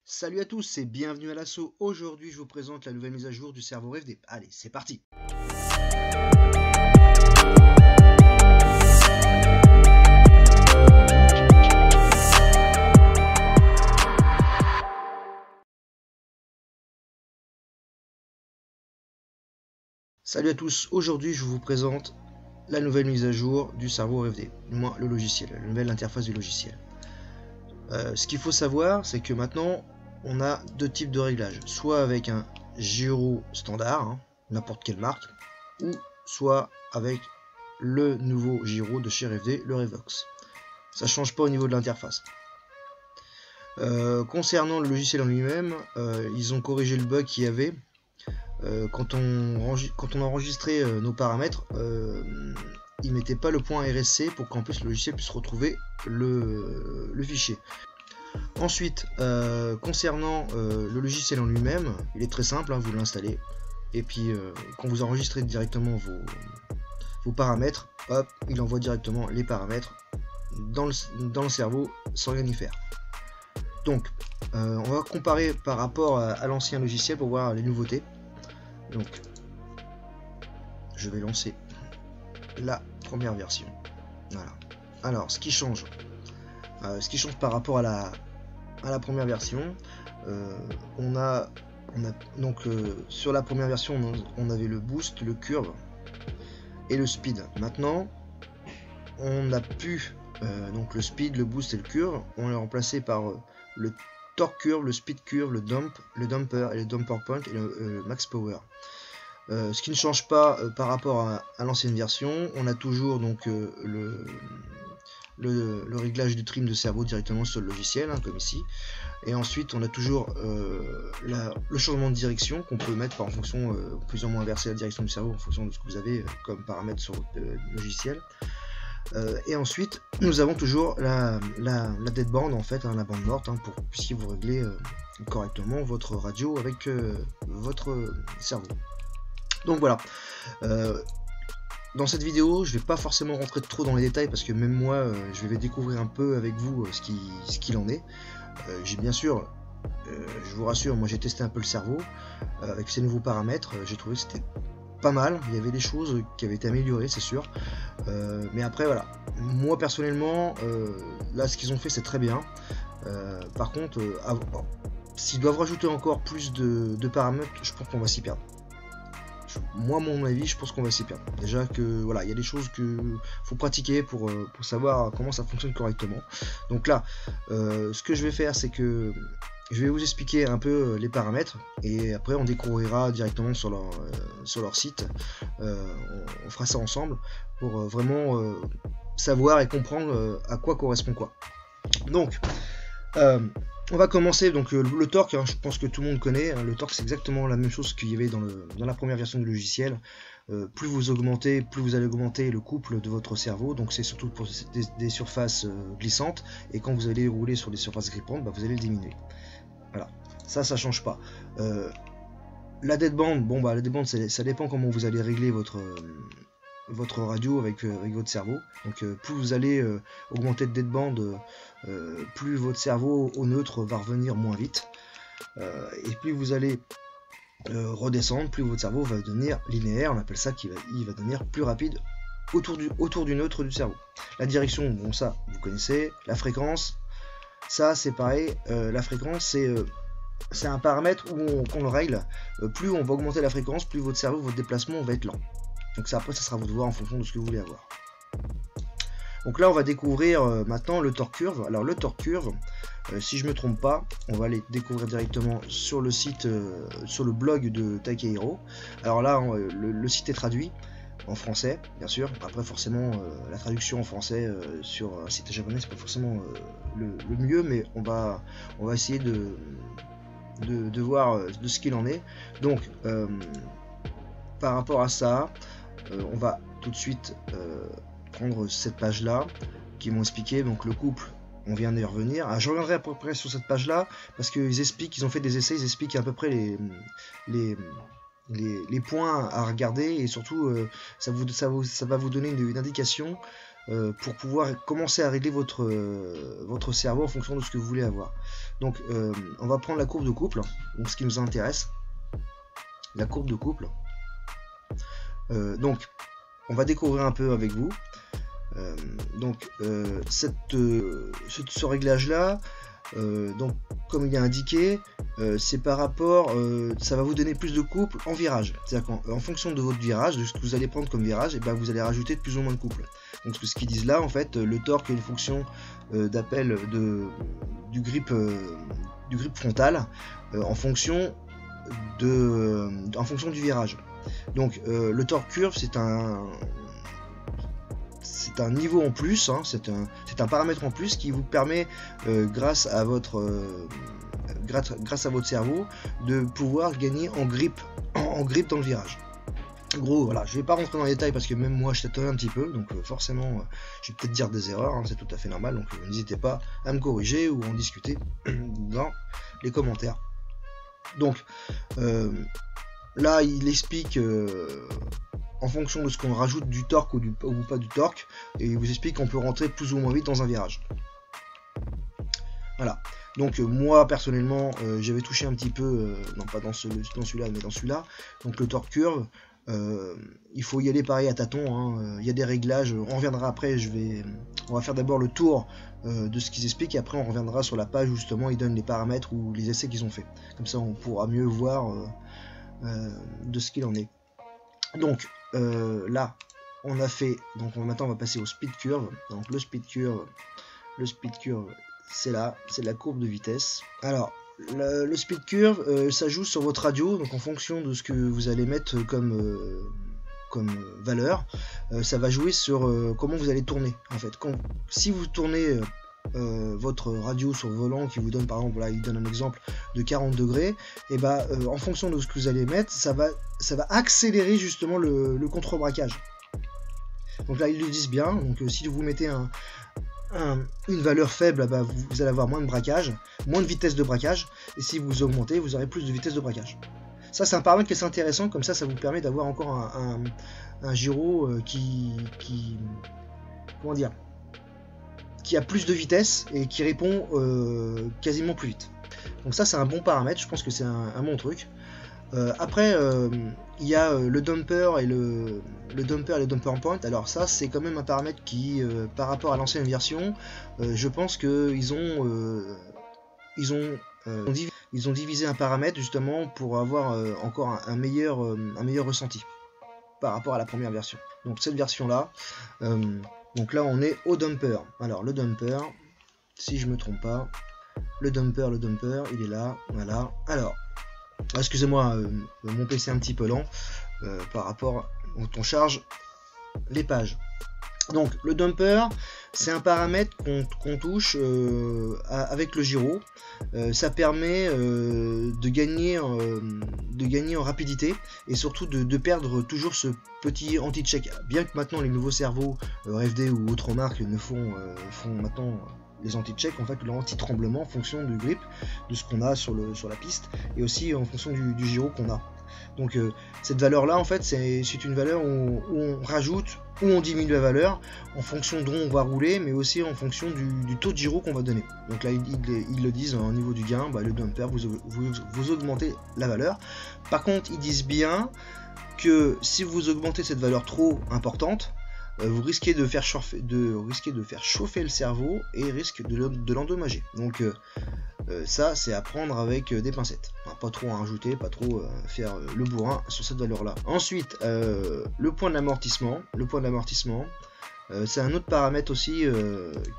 Salut à tous et bienvenue à l'assaut. Aujourd'hui je vous présente la nouvelle mise à jour du cerveau RFD. Allez, c'est parti. Salut à tous, aujourd'hui je vous présente la nouvelle mise à jour du cerveau RFD, du moins le logiciel, la nouvelle interface du logiciel. Ce qu'il faut savoir, c'est que maintenant on a deux types de réglages, soit avec un gyro standard, n'importe quelle marque, ou soit avec le nouveau gyro de chez RFD, le Revox. Ça change pas au niveau de l'interface. Concernant le logiciel en lui-même, ils ont corrigé le bug qu'il y avait. Quand on enregistrait nos paramètres, ils mettaient pas le point RSC pour qu'en plus le logiciel puisse retrouver le fichier. Ensuite, concernant le logiciel en lui-même, il est très simple, vous l'installez et puis quand vous enregistrez directement vos paramètres, hop, il envoie directement les paramètres dans le cerveau sans rien y faire. Donc, on va comparer par rapport à l'ancien logiciel pour voir les nouveautés. Donc, je vais lancer la première version. Voilà. Alors, ce qui change par rapport à la première version, on a donc sur la première version, on avait le boost, le curve et le speed. Maintenant, on a pu donc le speed, le boost et le curve, on l'a remplacé par le torque curve, le speed curve, le dumper et le dumper point et le max power. Ce qui ne change pas par rapport à l'ancienne version, on a toujours donc le réglage du trim de cerveau directement sur le logiciel, comme ici, et ensuite on a toujours le changement de direction qu'on peut mettre en fonction, plus ou moins inverser la direction du cerveau en fonction de ce que vous avez comme paramètre sur votre logiciel. Et ensuite nous avons toujours la dead band, en fait, la bande morte, pour que vous puissiez vous régler correctement votre radio avec votre cerveau. Donc voilà, dans cette vidéo je vais pas forcément rentrer trop dans les détails parce que même moi je vais découvrir un peu avec vous ce qu'il en est. J'ai bien sûr, je vous rassure, moi j'ai testé un peu le cerveau avec ces nouveaux paramètres, j'ai trouvé que c'était pas mal, il y avait des choses qui avaient été améliorées, c'est sûr, mais après voilà, moi personnellement là ce qu'ils ont fait c'est très bien. Par contre s'ils doivent rajouter encore plus de paramètres, je pense qu'on va s'y perdre. Moi, mon avis, je pense qu'on va s'y perdre. Déjà que voilà, il y a des choses que faut pratiquer pour savoir comment ça fonctionne correctement. Donc là, ce que je vais faire, c'est que je vais vous expliquer un peu les paramètres et après on découvrira directement sur leur site. On fera ça ensemble pour vraiment savoir et comprendre à quoi correspond quoi. Donc, on va commencer donc le torque, je pense que tout le monde connaît, le torque c'est exactement la même chose qu'il y avait dans la première version du logiciel. Plus vous augmentez, plus vous allez augmenter le couple de votre cerveau, donc c'est surtout pour des surfaces glissantes, et quand vous allez rouler sur des surfaces grippantes, vous allez le diminuer. Voilà, ça change pas. La deadband, la deadband ça dépend comment vous allez régler votre radio avec votre cerveau. Donc plus vous allez augmenter de deadband, plus votre cerveau au neutre va revenir moins vite, et plus vous allez redescendre, plus votre cerveau va devenir linéaire. On appelle ça qu'il va devenir plus rapide autour du neutre du cerveau. La direction, bon ça vous connaissez. La fréquence, ça c'est pareil. La fréquence c'est un paramètre où qu'on le règle. Plus on va augmenter la fréquence, plus votre cerveau, votre déplacement va être lent. Donc ça, après ça sera à vous de voir en fonction de ce que vous voulez avoir. Donc là on va découvrir maintenant le torque curve. Alors le torque curve, si je me trompe pas, on va aller découvrir directement sur le site, sur le blog de Takehiro. Alors là le site est traduit en français bien sûr. Après forcément la traduction en français sur un site japonais c'est pas forcément le mieux, mais on va essayer de voir de ce qu'il en est. Donc par rapport à ça, on va tout de suite prendre cette page là qui m'ont expliqué donc le couple, on vient d'y revenir. Alors, je reviendrai à peu près sur cette page là parce qu'ils expliquent, ils ont fait des essais, ils expliquent à peu près les points à regarder, et surtout ça va vous donner une indication pour pouvoir commencer à régler votre cerveau en fonction de ce que vous voulez avoir. Donc on va prendre la courbe de couple, donc ce qui nous intéresse, la courbe de couple. Donc on va découvrir un peu avec vous. Ce réglage là, donc comme il est indiqué, c'est par rapport, ça va vous donner plus de couple en virage, c'est-à-dire qu'en fonction de votre virage, de ce que vous allez prendre comme virage, et ben vous allez rajouter de plus ou moins de couple. Donc ce qu'ils disent là, en fait, le torque est une fonction d'appel du grip frontal en fonction du virage. Donc le torque curve, c'est un niveau en plus, hein, c'est un paramètre en plus qui vous permet, grâce à votre cerveau, de pouvoir gagner en grip dans le virage. En gros, voilà, je vais pas rentrer dans les détails parce que même moi je tâtonne un petit peu, donc forcément je vais peut-être dire des erreurs, hein, c'est tout à fait normal, donc n'hésitez pas à me corriger ou en discuter dans les commentaires. Donc là il explique en fonction de ce qu'on rajoute du torque ou pas du torque, et il vous explique qu'on peut rentrer plus ou moins vite dans un virage. Voilà. Donc moi personnellement j'avais touché un petit peu, non pas dans celui-là mais dans celui-là, donc le torque curve, il faut y aller pareil à tâtons, hein. Il y a des réglages, on reviendra après, on va faire d'abord le tour de ce qu'ils expliquent, et après on reviendra sur la page où justement ils donnent les paramètres ou les essais qu'ils ont fait. Comme ça on pourra mieux voir de ce qu'il en est. Donc là on a fait, donc maintenant on va passer au speed curve. Donc le speed curve c'est là, c'est la courbe de vitesse. Alors le speed curve, ça joue sur votre radio, donc en fonction de ce que vous allez mettre comme valeur, ça va jouer sur comment vous allez tourner en fait. Si vous tournez votre radio sur le volant qui vous donne, par exemple, là il donne un exemple de 40 degrés, et bah en fonction de ce que vous allez mettre, ça va accélérer justement le contre-braquage. Donc là ils le disent bien, donc si vous mettez une valeur faible, bah, vous allez avoir moins de braquage, moins de vitesse de braquage, et si vous augmentez, vous aurez plus de vitesse de braquage. Ça c'est un paramètre qui est intéressant, comme ça vous permet d'avoir encore un gyro comment dire, qui a plus de vitesse et qui répond quasiment plus vite. Donc ça c'est un bon paramètre, je pense que c'est un bon truc. Après il y a le dumper et le dumper point. Alors ça c'est quand même un paramètre qui par rapport à l'ancienne version, je pense que ils ont divisé un paramètre justement pour avoir encore un meilleur ressenti par rapport à la première version. Donc cette version là, donc là on est au dumper. Alors le dumper, si je me trompe pas, le dumper il est là, voilà. Alors excusez-moi, mon PC est un petit peu lent par rapport quand on charge les pages. Donc le dumper, c'est un paramètre qu'on touche avec le gyro. Ça permet de gagner en rapidité et surtout de perdre toujours ce petit anti-check. Bien que maintenant les nouveaux cerveaux RFD ou autres marques font maintenant les anti-checks, en fait l'anti-tremblement en fonction du grip, de ce qu'on a sur la piste, et aussi en fonction du gyro qu'on a. Donc cette valeur là en fait c'est une valeur où on rajoute ou on diminue la valeur en fonction d'où on va rouler, mais aussi en fonction du taux de gyro qu'on va donner. Donc là ils le disent au niveau du gain, bah, le dumper vous augmentez la valeur. Par contre ils disent bien que si vous augmentez cette valeur trop importante, vous risquez de faire chauffer le cerveau et risque de l'endommager. Donc ça c'est à prendre avec des pincettes. Enfin, pas trop en rajouter, pas trop faire le bourrin sur cette valeur là. Ensuite le point de l'amortissement. C'est un autre paramètre aussi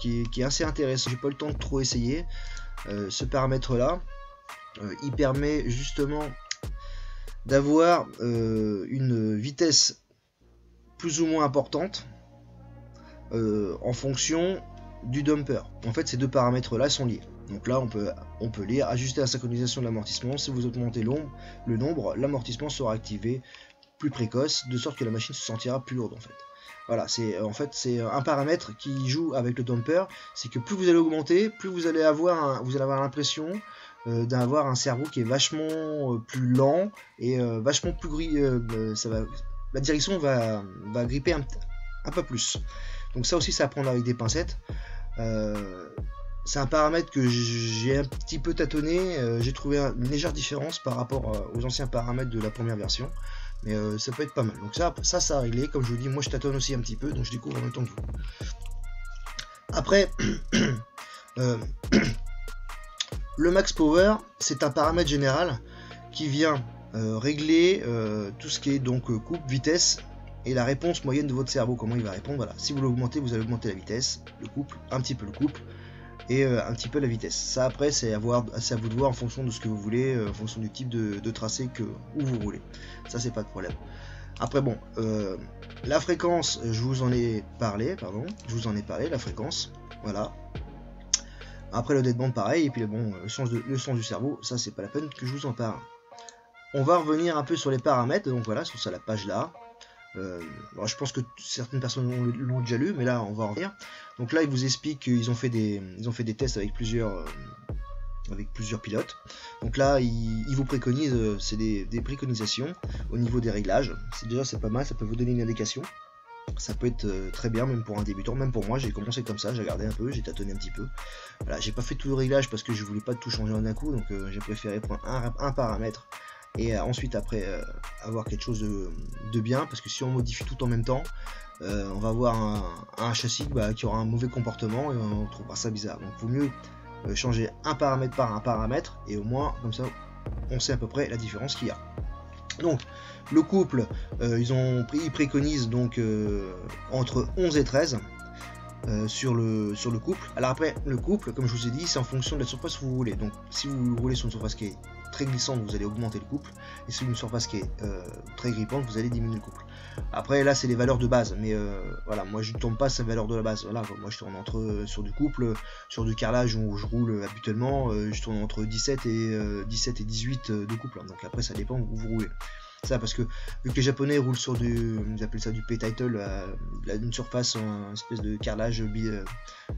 qui est assez intéressant. J'ai pas le temps de trop essayer. Ce paramètre là, il permet justement d'avoir une vitesse plus ou moins importante en fonction du dumper. En fait ces deux paramètres là sont liés. Donc là on peut lire ajuster la synchronisation de l'amortissement. Si vous augmentez le nombre, l'amortissement sera activé plus précoce, de sorte que la machine se sentira plus lourde en fait. Voilà, c'est un paramètre qui joue avec le dumper, c'est que plus vous allez augmenter, plus vous allez avoir l'impression d'avoir un cerveau qui est vachement plus lent et vachement plus la direction va gripper un peu plus. Donc ça aussi, c'est à prendre avec des pincettes. C'est un paramètre que j'ai un petit peu tâtonné, j'ai trouvé une légère différence par rapport aux anciens paramètres de la première version, mais ça peut être pas mal. Donc ça a réglé, comme je vous dis, moi je tâtonne aussi un petit peu, donc je découvre en même temps que vous. Après, le max power, c'est un paramètre général qui vient régler tout ce qui est donc coupe, vitesse, et la réponse moyenne de votre cerveau, comment il va répondre. Voilà, si vous l'augmentez, vous allez augmenter la vitesse, le couple, un petit peu le couple, et un petit peu la vitesse. Ça après c'est à vous de voir en fonction de ce que vous voulez, en fonction du type de tracé où vous roulez. Ça c'est pas de problème. Après bon, la fréquence, je vous en ai parlé, la fréquence, voilà. Après le deadband pareil, et puis bon, le sens du cerveau, ça c'est pas la peine que je vous en parle. On va revenir un peu sur les paramètres, donc voilà, sur la page là. Bon, je pense que certaines personnes l'ont déjà lu, mais là on va en revenir. Donc là, ils vous expliquent qu'ils ont fait des tests avec plusieurs pilotes. Donc là, ils vous préconisent, c'est des préconisations au niveau des réglages. C'est pas mal, ça peut vous donner une indication. Ça peut être très bien, même pour un débutant, même pour moi. J'ai commencé comme ça, j'ai regardé un peu, j'ai tâtonné un petit peu. Voilà, j'ai pas fait tout le réglage parce que je voulais pas tout changer en un coup, donc j'ai préféré prendre un paramètre. Et ensuite après avoir quelque chose de bien, parce que si on modifie tout en même temps, on va avoir un châssis qui aura un mauvais comportement et on trouvera ça bizarre. Donc il vaut mieux changer un paramètre par un paramètre, et au moins comme ça on sait à peu près la différence qu'il y a. Donc le couple, ils préconisent donc entre 11 et 13 sur le couple. Alors après, le couple, comme je vous ai dit, c'est en fonction de la surface que vous roulez. Donc si vous roulez sur une surface qui est très glissante, vous allez augmenter le couple, et sur une surface qui est très grippante, vous allez diminuer le couple. Après là, c'est les valeurs de base, mais voilà, moi je ne tourne pas ces valeurs de la base. Voilà, moi je tourne sur du couple, sur du carrelage où je roule habituellement, je tourne entre 17 et 18 de couple. Donc après, ça dépend où vous roulez. Ça parce que vu que les japonais roulent sur ils appellent ça du P-title, une surface, une espèce de carrelage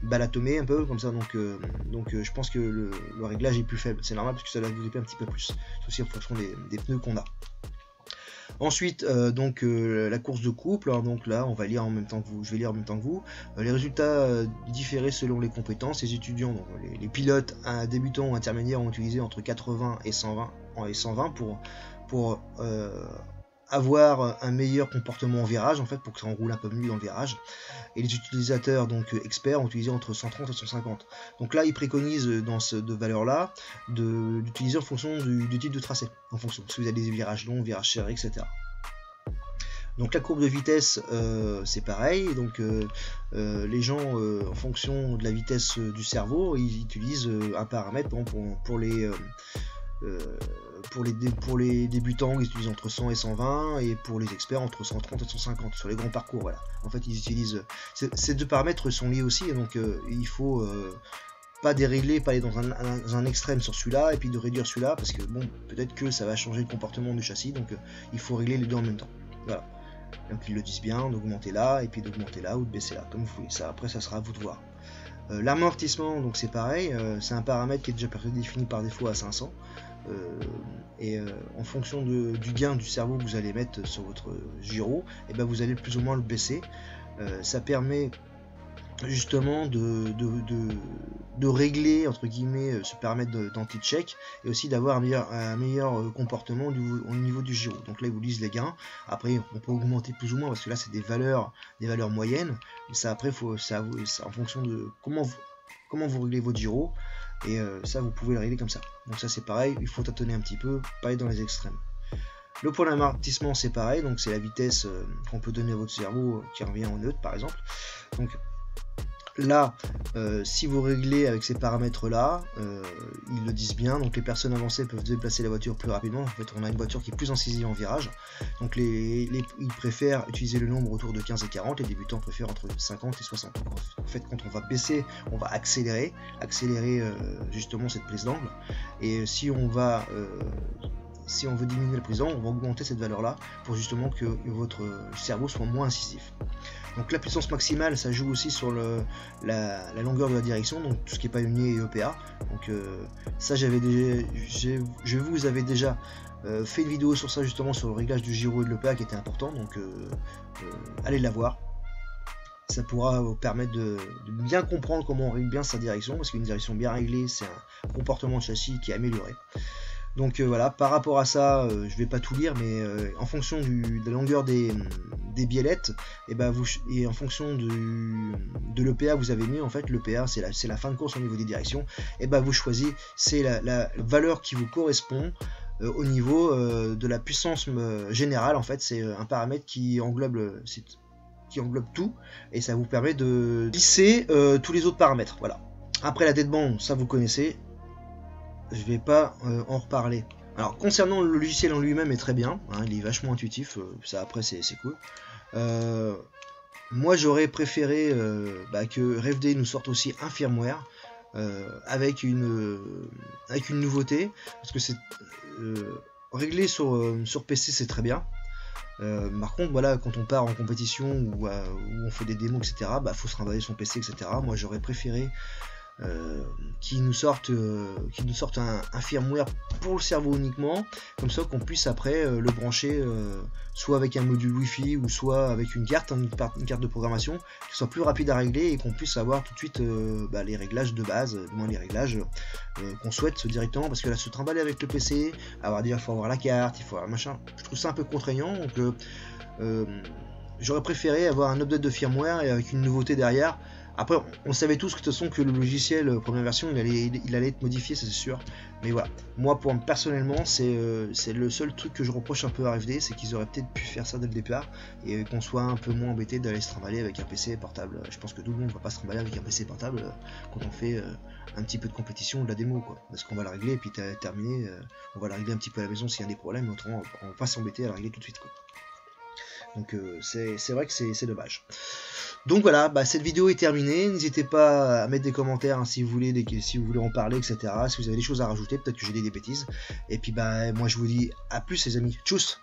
balatomé un peu comme ça, donc je pense que le réglage est plus faible. C'est normal parce que ça va vous gripper un petit peu plus. C'est aussi en fonction des pneus qu'on a. Ensuite, la course de couple, alors, donc là on va lire en même temps que vous, je vais lire en même temps que vous, les résultats différés selon les compétences. Les étudiants, donc les pilotes débutants ou intermédiaires ont utilisé entre 80 et 120 pour avoir un meilleur comportement en virage, en fait, pour que ça enroule un peu mieux dans le virage. Et les utilisateurs donc experts ont utilisé entre 130 et 150. Donc là, ils préconisent dans cette valeur-là d'utiliser en fonction du type de tracé, en fonction si vous avez des virages longs, virages serrés, etc. Donc la courbe de vitesse, c'est pareil. Donc les gens, en fonction de la vitesse du cerveau, ils utilisent un paramètre pour les débutants, ils utilisent entre 100 et 120, et pour les experts entre 130 et 150 sur les grands parcours. Voilà. En fait, ils utilisent ces deux paramètres sont liés aussi, et donc il faut pas dérégler, pas aller dans un extrême sur celui-là et puis de réduire celui-là, parce que bon, peut-être que ça va changer le comportement du châssis, donc il faut régler les deux en même temps. Voilà. Donc ils le disent bien, d'augmenter là et puis d'augmenter là ou de baisser là, comme vous voulez. Ça après, ça sera à vous de voir. L'amortissement, donc c'est pareil, c'est un paramètre qui est déjà défini par défaut à 500. En fonction du gain du cerveau que vous allez mettre sur votre gyro, et ben vous allez plus ou moins le baisser. Ça permet justement de régler entre guillemets ce paramètre d'anti-check, et aussi d'avoir un meilleur comportement au niveau du gyro. Donc là ils vous disent les gains. Après on peut augmenter plus ou moins parce que là c'est des valeurs moyennes, mais ça après c'est en fonction de comment vous réglez votre gyro. Et ça vous pouvez le régler comme ça. Donc ça c'est pareil, il faut tâtonner un petit peu, pas aller dans les extrêmes. Le point d'amortissement c'est pareil, donc c'est la vitesse qu'on peut donner à votre cerveau qui revient en neutre par exemple. Donc là, si vous réglez avec ces paramètres là, ils le disent bien, donc les personnes avancées peuvent déplacer la voiture plus rapidement. En fait on a une voiture qui est plus incisive en virage, donc ils préfèrent utiliser le nombre autour de 15 et 40, les débutants préfèrent entre 50 et 60. Donc, en fait quand on va baisser, on va accélérer justement cette prise d'angle, et si on veut diminuer la prise d'angle, on va augmenter cette valeur là pour justement que votre cerveau soit moins incisif. Donc la puissance maximale, ça joue aussi sur la longueur de la direction, donc tout ce qui est palonnier et EPA. Donc ça je vous avais déjà fait une vidéo sur ça, justement sur le réglage du gyro et de l'EPA qui était important, donc allez la voir. ça pourra vous permettre de bien comprendre comment on règle bien sa direction, parce qu'une direction bien réglée, c'est un comportement de châssis qui est amélioré. Donc voilà, par rapport à ça, je vais pas tout lire, mais en fonction de la longueur des biellettes, et en fonction de l'EPA vous avez mis, en fait l'EPA c'est la fin de course au niveau des directions, et vous choisissez, c'est la valeur qui vous correspond au niveau de la puissance générale. En fait c'est un paramètre qui englobe tout, et ça vous permet de lisser tous les autres paramètres. Voilà. Après la deadband, ça vous connaissez, je vais pas en reparler. Alors concernant le logiciel en lui-même est très bien, hein, il est vachement intuitif, ça après c'est cool. Moi j'aurais préféré que RevD nous sorte aussi un firmware avec une nouveauté, parce que c'est réglé sur PC c'est très bien. Par contre voilà, quand on part en compétition ou où on fait des démos etc, faut se trimballer son PC etc. Moi j'aurais préféré qui nous sortent un firmware pour le cerveau uniquement, comme ça qu'on puisse après le brancher soit avec un module Wi-Fi ou soit avec une carte de programmation qui soit plus rapide à régler, et qu'on puisse avoir tout de suite les réglages de base, du moins les réglages qu'on souhaite directement, parce que là se trimballer avec le PC, il faut avoir la carte, il faut avoir machin, je trouve ça un peu contraignant. Donc j'aurais préféré avoir un update de firmware et avec une nouveauté derrière. Après, on savait tous que de toute façon que le logiciel première version il allait être modifié, ça c'est sûr. Mais voilà, moi personnellement c'est le seul truc que je reproche un peu à RevD, c'est qu'ils auraient peut-être pu faire ça dès le départ et qu'on soit un peu moins embêté d'aller se trimballer avec un PC portable. Je pense que tout le monde ne va pas se trimballer avec un PC portable quand on fait un petit peu de compétition ou de la démo, quoi. Parce qu'on va la régler et puis terminé, on va la régler un petit peu à la maison s'il y a des problèmes, autrement on va pas s'embêter à la régler tout de suite, quoi. Donc c'est vrai que c'est dommage. Donc voilà, cette vidéo est terminée. N'hésitez pas à mettre des commentaires hein, si vous voulez en parler, etc. Si vous avez des choses à rajouter, peut-être que j'ai dit des bêtises. Et puis moi je vous dis à plus les amis. Tchuss!